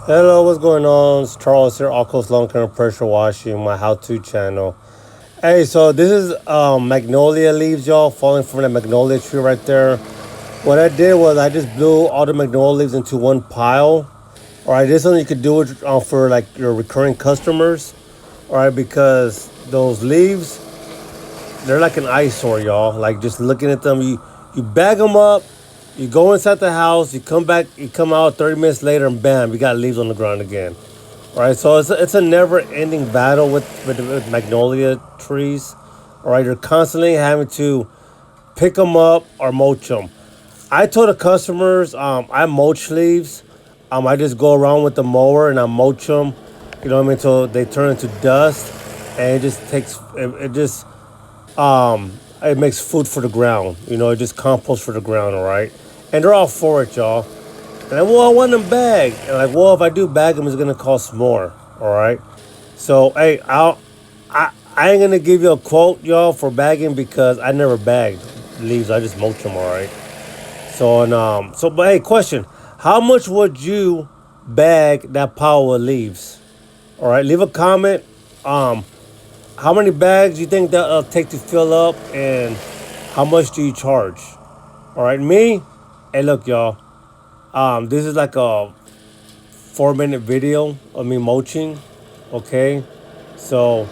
Hello, what's going on? It's Charles here, AllCoastLawncare&pressurewashing, my how-to channel. Hey, so this is magnolia leaves, y'all, falling from the magnolia tree right there. What I did was I just blew all the magnolia leaves into one pile. All right, this is something you could do it for like your recurring customers. All right, because those leaves, they're like an eyesore, y'all. Like just looking at them, you bag them up, you go inside the house, you come back, you come out 30 minutes later, and bam, you got leaves on the ground again. All right, so it's a never-ending battle with magnolia trees. All right, you're constantly having to pick them up or mulch them. I told the customers I mulch leaves. I just go around with the mower and I mulch them. You know what I mean? Until they turn into dust, and it just takes it just it makes food for the ground. You know, it just compost for the ground. All right, and they're all for it, y'all. And like, well, I want them bagged. And like, well, if I do bag them, it's gonna cost more. All right. So hey, I ain't gonna give you a quote, y'all, for bagging because I never bagged leaves. I just mulch them. All right. So but hey, question: how much would you bag that pile of leaves? All right, leave a comment. How many bags do you think that'll take to fill up, and how much do you charge? All right, me. Hey, look, y'all. This is like a 4-minute video of me mulching. Okay, so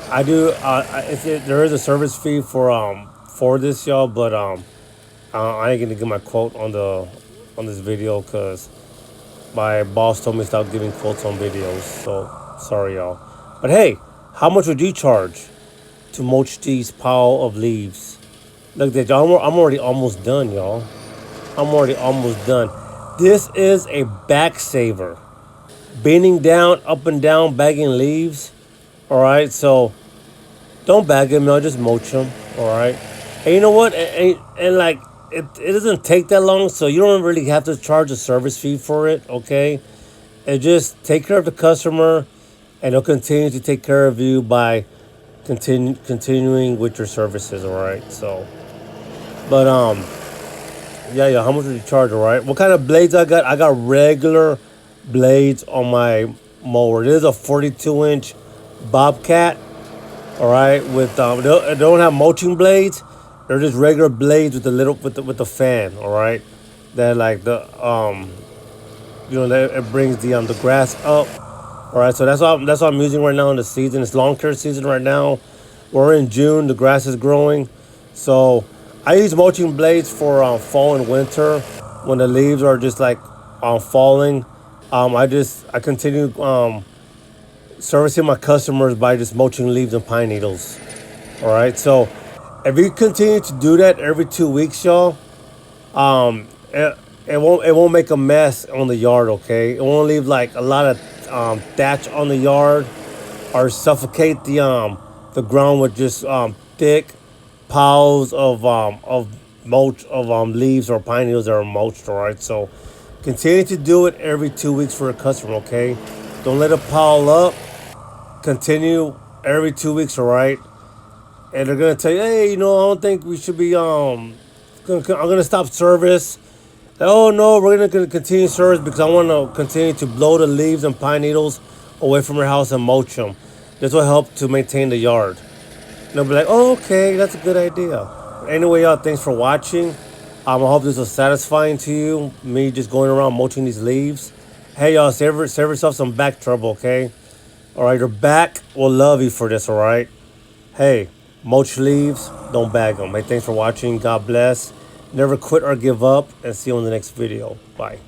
I do. There is a service fee for this, y'all, but I ain't gonna give my quote on this video because my boss told me to stop giving quotes on videos. So sorry, y'all. But hey, how much would you charge to mulch these pile of leaves? Look, that y'all. I'm already almost done, y'all. I'm already almost done. This is a back saver. Bending down, up and down, bagging leaves. All right, so don't bag them, no, just mulch them. All right, and you know what? And like it doesn't take that long, so you don't really have to charge a service fee for it. Okay, and just take care of the customer, and they'll continue to take care of you by continuing with your services. All right, so but yeah, how much would you charge? All right, what kind of blades I got? I got regular blades on my mower. This is a 42-inch Bobcat. All right, with they don't have mulching blades. They're just regular blades with the little with the fan. All right, that like the that it brings the grass up. All right, so that's what I'm using right now in the season. It's lawn care season right now. We're in June. The grass is growing, so I use mulching blades for fall and winter when the leaves are just like falling. I continue servicing my customers by just mulching leaves and pine needles. All right, so if you continue to do that every 2 weeks, y'all, it won't make a mess on the yard. Okay, it won't leave like a lot of thatch on the yard or suffocate the ground with just thick piles of mulch of leaves or pine needles that are mulched. All right, so continue to do it every 2 weeks for a customer. Okay, don't let it pile up. Continue every 2 weeks. All right, and they're gonna tell you, hey, I don't think we should be I'm gonna stop service. Oh no, we're gonna continue service because I want to continue to blow the leaves and pine needles away from your house and mulch them. This will help to maintain the yard. And they'll be like, oh, okay, that's a good idea. Anyway, y'all, thanks for watching. I hope this was satisfying to you. Me just going around mulching these leaves. Hey, y'all, save yourself some back trouble, okay? All right, your back will love you for this. All right. Hey, mulch leaves, don't bag them. Hey, thanks for watching. God bless. Never quit or give up, and see you in the next video. Bye.